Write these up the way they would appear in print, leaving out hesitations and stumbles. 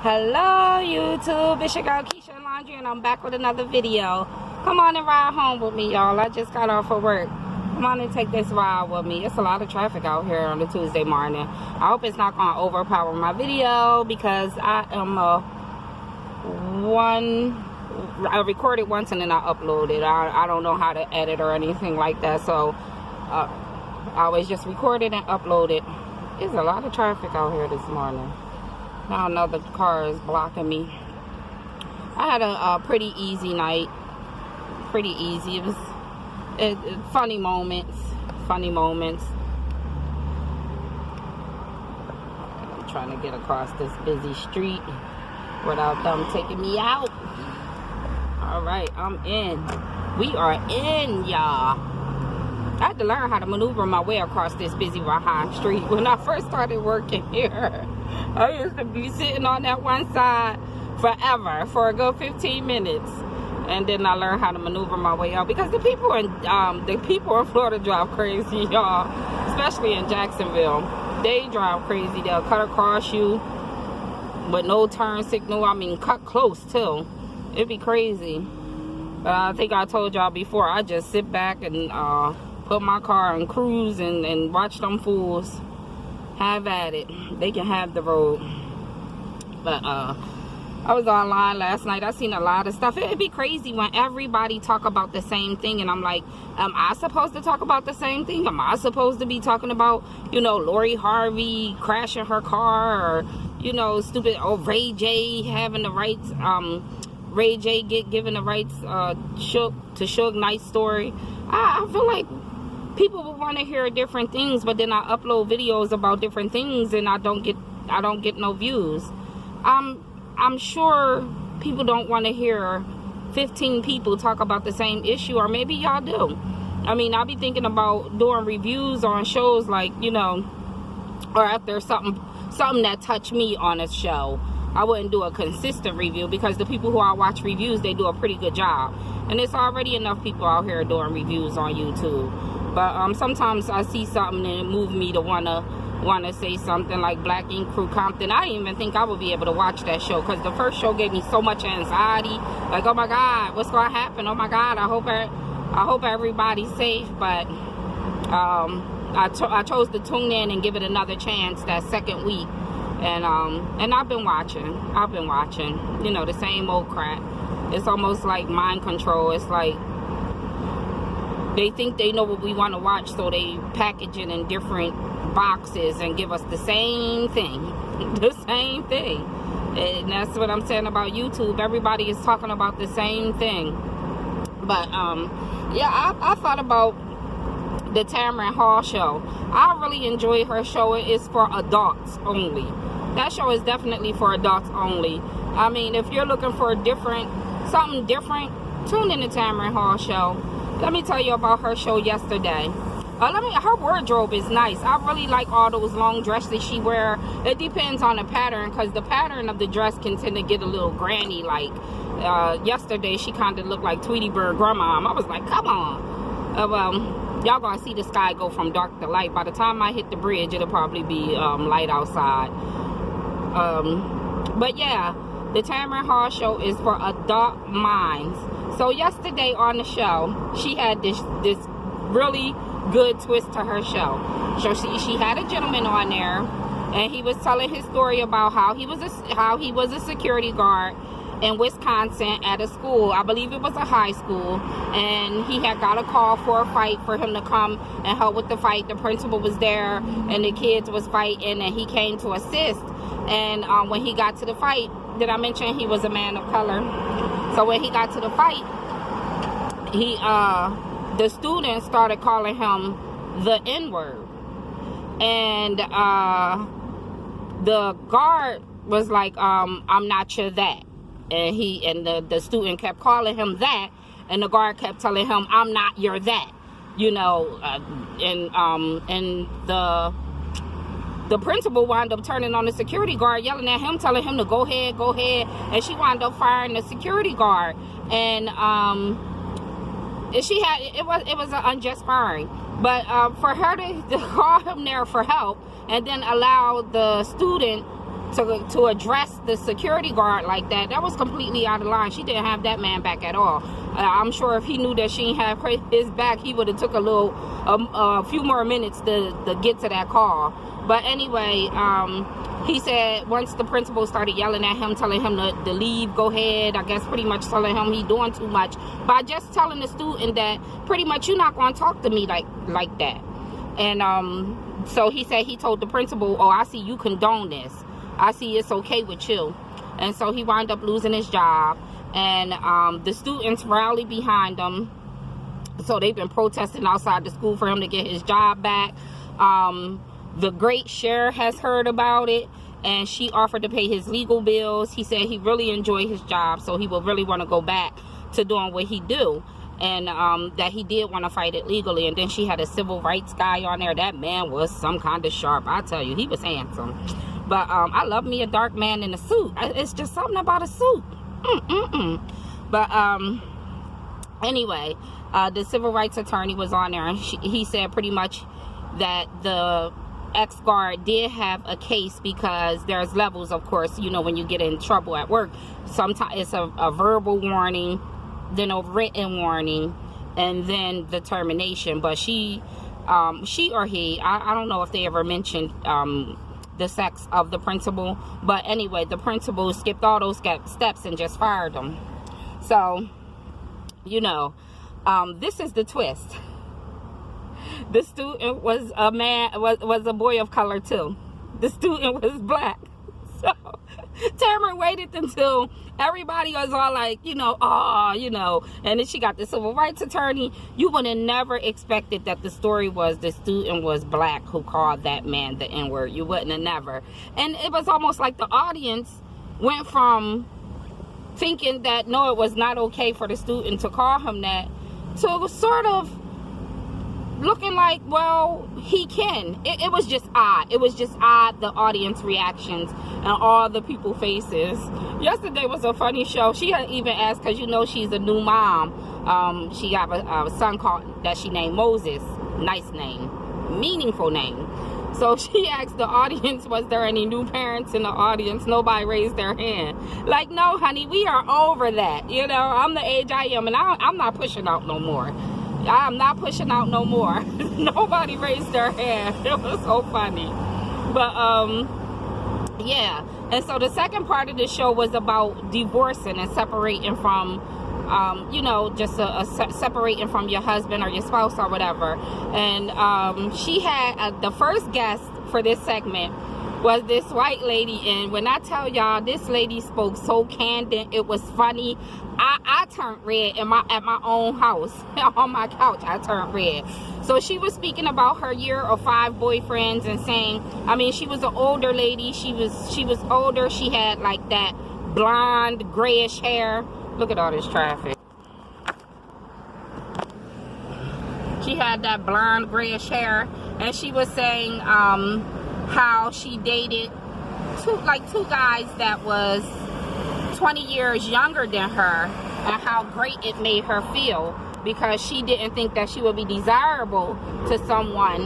Hello YouTube, it's your girl Keisha Laundry and I'm back with another video. Come on and ride home with me, y'all. I just got off of work. Come on and take this ride with me. It's a lot of traffic out here on a Tuesday morning. I hope it's not going to overpower my video because I recorded once and then I uploaded. I don't know how to edit or anything like that, so I always just recorded and uploaded. There's a lot of traffic out here this morning. Now another car is blocking me. I had a pretty easy night. Pretty easy. It was funny moments. I'm trying to get across this busy street without them taking me out. Alright, I'm in. We are in, y'all. I had to learn how to maneuver my way across this busy Rahan street when I first started working here. I used to be sitting on that one side forever for a good 15 minutes. And then I learned how to maneuver my way out because the people in Florida drive crazy, y'all. Especially in Jacksonville. They drive crazy. They'll cut across you with no turn signal. I mean, cut close too. It'd be crazy. I think I told y'all before, I just sit back and put my car and cruise and watch them fools have at it. They can have the road. But I was online last night. I seen a lot of stuff. It'd be crazy when everybody talk about the same thing, and I'm like, am I supposed to talk about the same thing? Am I supposed to be talking about, you know, Lori Harvey crashing her car, or, you know, stupid Ray J having the rights, Ray J giving the rights Suge Knight's story? I feel like people will want to hear different things, but then I upload videos about different things and I don't get no views. I'm sure people don't want to hear 15 people talk about the same issue, or maybe y'all do. I mean, I'll be thinking about doing reviews on shows like, you know, or if there's something that touched me on a show. I wouldn't do a consistent review because the people who I watch reviews, they do a pretty good job. And there's already enough people out here doing reviews on YouTube. But sometimes I see something and it moves me to wanna say something like Black Ink Crew Compton. I didn't even think I would be able to watch that show because the first show gave me so much anxiety. Like, oh my God, what's gonna happen? Oh my God, I hope everybody's safe. But I chose to tune in and give it another chance that second week. And I've been watching. You know, the same old crap. It's almost like mind control. It's like they think they know what we want to watch, so they package it in different boxes and give us the same thing. The same thing. And that's what I'm saying about YouTube. Everybody is talking about the same thing. But yeah, I thought about the Tamron Hall show. I really enjoy her show. It's for adults only. That show is definitely for adults only. I mean, if you're looking for something different, tune in the Tamron Hall show. Let me tell you about her show yesterday. Her wardrobe is nice. I really like all those long dresses she wear. It depends on the pattern, because the pattern of the dress can tend to get a little granny like. Yesterday she kind of looked like Tweety Bird grandma. I was like, come on. Y'all gonna see the sky go from dark to light. By the time I hit the bridge, it'll probably be light outside. But yeah, the Tamron Hall show is for adult minds. So yesterday on the show, she had this really good twist to her show. So she had a gentleman on there, and he was telling his story about how he was a security guard in Wisconsin at a school. I believe it was a high school, and he had got a call for a fight for him to come and help with the fight. The principal was there, and the kids was fighting, and he came to assist. And when he got to the fight, did I mention he was a man of color? So when he got to the fight, the students started calling him the N-word. And the guard was like, I'm not your that. And the student kept calling him that, and the guard kept telling him, I'm not your that. You know, and the principal wound up turning on the security guard, yelling at him, telling him to go ahead, and she wound up firing the security guard. And it was an unjust firing. But for her to call him there for help and then allow the student to address the security guard like that, that was completely out of line. She didn't have that man back at all. I'm sure if he knew that she didn't have his back, he would have took a few more minutes to get to that call. But anyway, he said once the principal started yelling at him, telling him to leave, go ahead, I guess pretty much telling him he doing too much, by just telling the student that pretty much you're not going to talk to me like that. And so he said he told the principal, oh, I see you condone this. I see it's okay with you. And so he wound up losing his job. And the students rallied behind him. So they've been protesting outside the school for him to get his job back. The great Cher has heard about it, and she offered to pay his legal bills. He said he really enjoyed his job, so he would really want to go back to doing what he do. And that he did want to fight it legally. And then she had a civil rights guy on there. That man was some kind of sharp. I tell you, he was handsome. But I love me a dark man in a suit. It's just something about a suit. But anyway, the civil rights attorney was on there, and he said pretty much that the ex-guard did have a case, because there's levels, of course, you know, when you get in trouble at work. Sometimes it's a verbal warning, then a written warning, and then the termination. But she or he, I don't know if they ever mentioned the sex of the principal, but anyway, the principal skipped all those steps and just fired him. So, you know, this is the twist. The student was a boy of color too. The student was black. So Tamron waited until everybody was all like, you know, oh, you know, and then she got the civil rights attorney. You would have never expected that the story was the student was black who called that man the N-word. You wouldn't have never. And it was almost like the audience went from thinking that no, it was not okay for the student to call him that, to sort of looking like, well, he can. It was just odd. It was just odd, the audience reactions and all the people faces. Yesterday was a funny show. She had even asked, because you know she's a new mom. She got a son called that she named Moses. Nice name. Meaningful name. So she asked the audience, was there any new parents in the audience? Nobody raised their hand. Like, no, honey, we are over that. You know, I'm the age I am, and I'm not pushing out no more. I'm not pushing out no more. Nobody raised their hand. It was so funny. But yeah. And so the second part of the show was about divorcing and separating from you know, just separating from your husband or your spouse or whatever. And she had the first guest for this segment was this white lady, and when I tell y'all, this lady spoke so candid, it was funny. I turned red at my own house. On my couch, I turned red. So she was speaking about her year of 5 boyfriends and saying, I mean, she was an older lady. She was older. She had like that blonde, grayish hair. Look at all this traffic. She had that blonde, grayish hair, and she was saying how she dated two guys that was 20 years younger than her, and how great it made her feel, because she didn't think that she would be desirable to someone,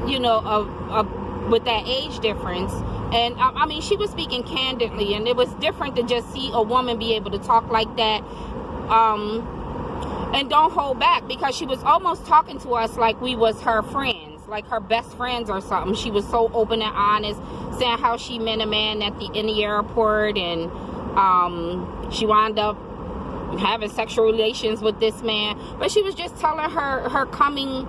you know, with that age difference. And I mean, she was speaking candidly, and it was different to just see a woman be able to talk like that and don't hold back, because she was almost talking to us like we was her friends, like her best friends or something. She was so open and honest, saying how she met a man in the airport, and she wound up having sexual relations with this man. But she was just telling her coming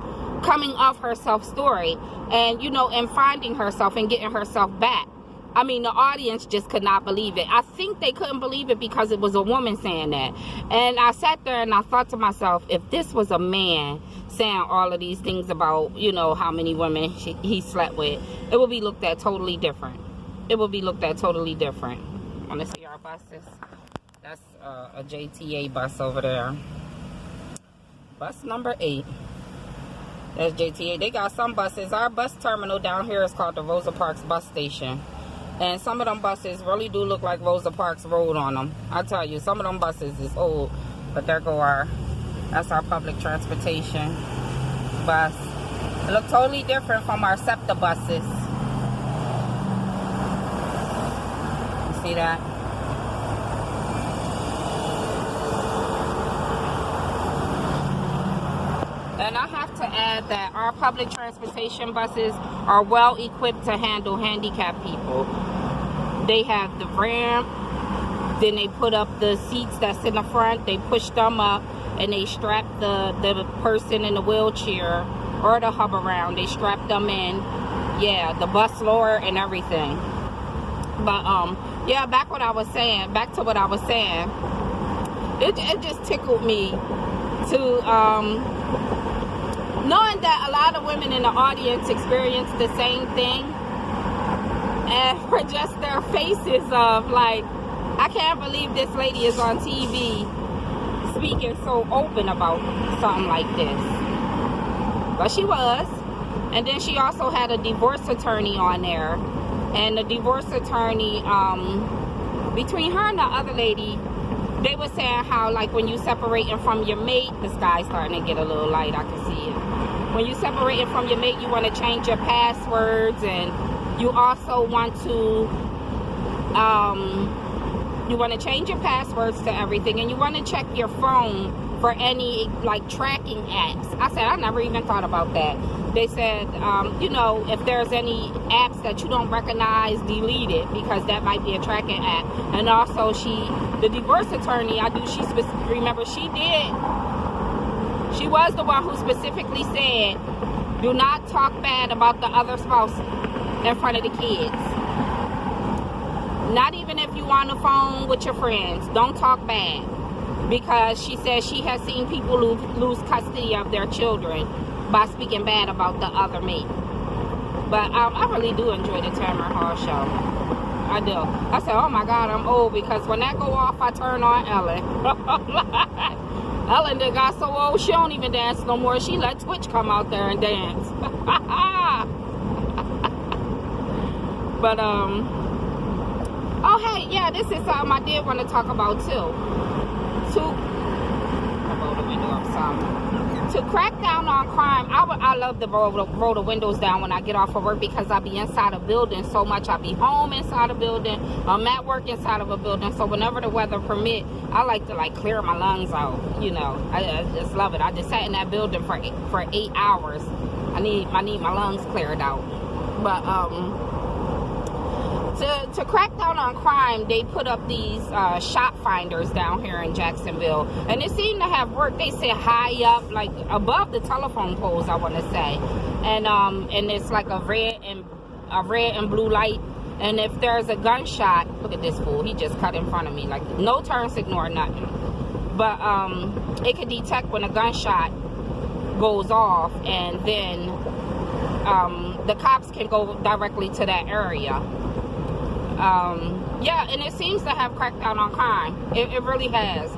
of herself story, and you know, and finding herself and getting herself back. I mean, the audience just could not believe it. I think they couldn't believe it because it was a woman saying that. And I sat there and I thought to myself, if this was a man saying all of these things about, you know, how many women he slept with, it would be looked at totally different. It would be looked at totally different. Want to see our buses? That's a JTA bus over there. Bus number 8. That's JTA. They got some buses. Our bus terminal down here is called the Rosa Parks bus station. And some of them buses really do look like Rosa Parks Road on them. I tell you, some of them buses is old. But there go that's our public transportation bus. It looks totally different from our SEPTA buses. See that? And I have to add that our public transportation buses are well equipped to handle handicapped people. They have the ramp, then they put up the seats that's in the front, they push them up, and they strap the person in the wheelchair or the hub around, they strap them in. Yeah, the bus lower and everything. But yeah, back to what I was saying, it just tickled me to knowing that a lot of women in the audience experience the same thing, and for just their faces of like, I can't believe this lady is on TV speaking so open about something like this. But she was. And then she also had a divorce attorney on there, and the divorce attorney, between her and the other lady, they were saying how, like, when you separating from your mate, the sky's starting to get a little light, I can see it. When you separating from your mate, you want to change your passwords, and you also want to change your passwords to everything, and you want to check your phone for any, like, tracking apps. I said, I never even thought about that. They said, you know, if there's any apps that you don't recognize, delete it, because that might be a tracking app. And also, the divorce attorney, remember, she was the one who specifically said, do not talk bad about the other spouse in front of the kids. Not even if you on the phone with your friends, don't talk bad. Because she says she has seen people lose custody of their children by speaking bad about the other mate. But I really do enjoy the Tamron Hall show. I do. I said, oh my God, I'm old, because when that go off, I turn on Ellen. Ellen that got so old, she don't even dance no more. She let Twitch come out there and dance. But, oh hey, yeah, this is something I did want to talk about too. To crack down on crime, I love to roll the windows down when I get off of work, because I be inside a building so much. I be home inside a building, I'm at work inside of a building, so whenever the weather permit, I like to like clear my lungs out, you know. I just love it. I just sat in that building for 8 hours. I need my lungs cleared out. But to crack down on crime, they put up these shop finders down here in Jacksonville, and it seemed to have worked. They said high up, like above the telephone poles, I want to say, and it's like a red and blue light. And if there's a gunshot, look at this fool, he just cut in front of me, like no turn signal or nothing. But it can detect when a gunshot goes off, and then the cops can go directly to that area. Yeah, and it seems to have cracked down on crime. It really has.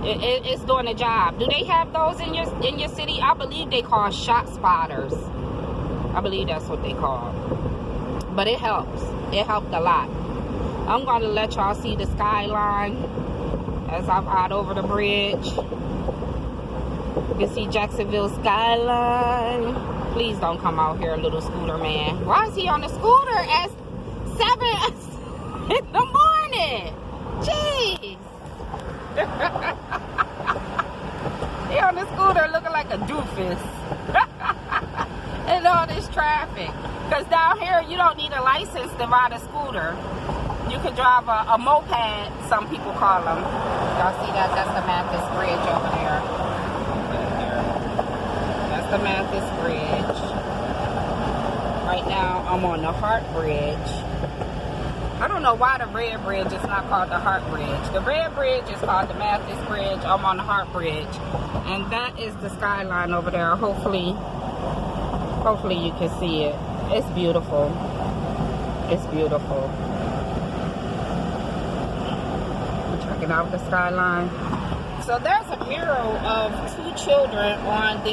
It's doing a job. Do they have those in your city? I believe they call shot spotters. I believe that's what they call. But it helps. It helped a lot. I'm going to let y'all see the skyline as I ride over the bridge. You can see Jacksonville skyline. Please don't come out here, little scooter man. Why is he on the scooter at 7 in the morning? Jeez. He on the scooter looking like a doofus. And all this traffic. Because down here, you don't need a license to ride a scooter. You can drive a moped, some people call them. Y'all see that? That's the Mathis Bridge over there. That's the Mathis Bridge. Right now, I'm on the Hart Bridge. I don't know why the red bridge is not called the Hart Bridge. The red bridge is called the Mathis Bridge. I'm on the Hart Bridge. And that is the skyline over there. Hopefully you can see it. It's beautiful. It's beautiful. Checking out the skyline. So there's a mural of 2 children on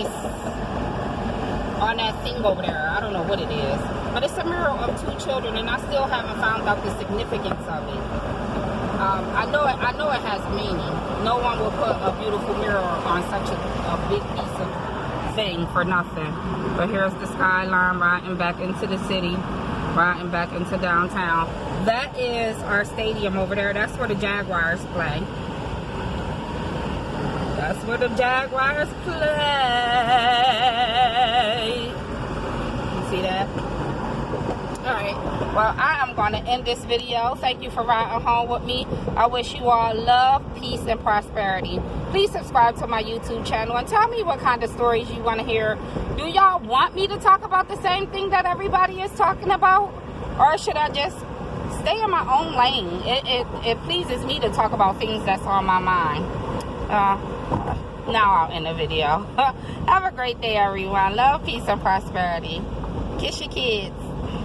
that thing over there. I don't know what it is, but it's a mural of 2 children, and I still haven't found out the significance of it. I know it has meaning. No one will put a beautiful mural on such a big piece of thing for nothing. But here's the skyline riding back into the city. riding back into downtown. That is our stadium over there. That's where the Jaguars play. That's where the Jaguars play. You see that? Alright, well, I am going to end this video. Thank you for riding home with me. I wish you all love, peace, and prosperity. Please subscribe to my YouTube channel and tell me what kind of stories you want to hear. Do y'all want me to talk about the same thing that everybody is talking about? Or should I just stay in my own lane? It pleases me to talk about things that's on my mind. Now I'll end the video. Have a great day, everyone. Love, peace, and prosperity. Kiss your kids.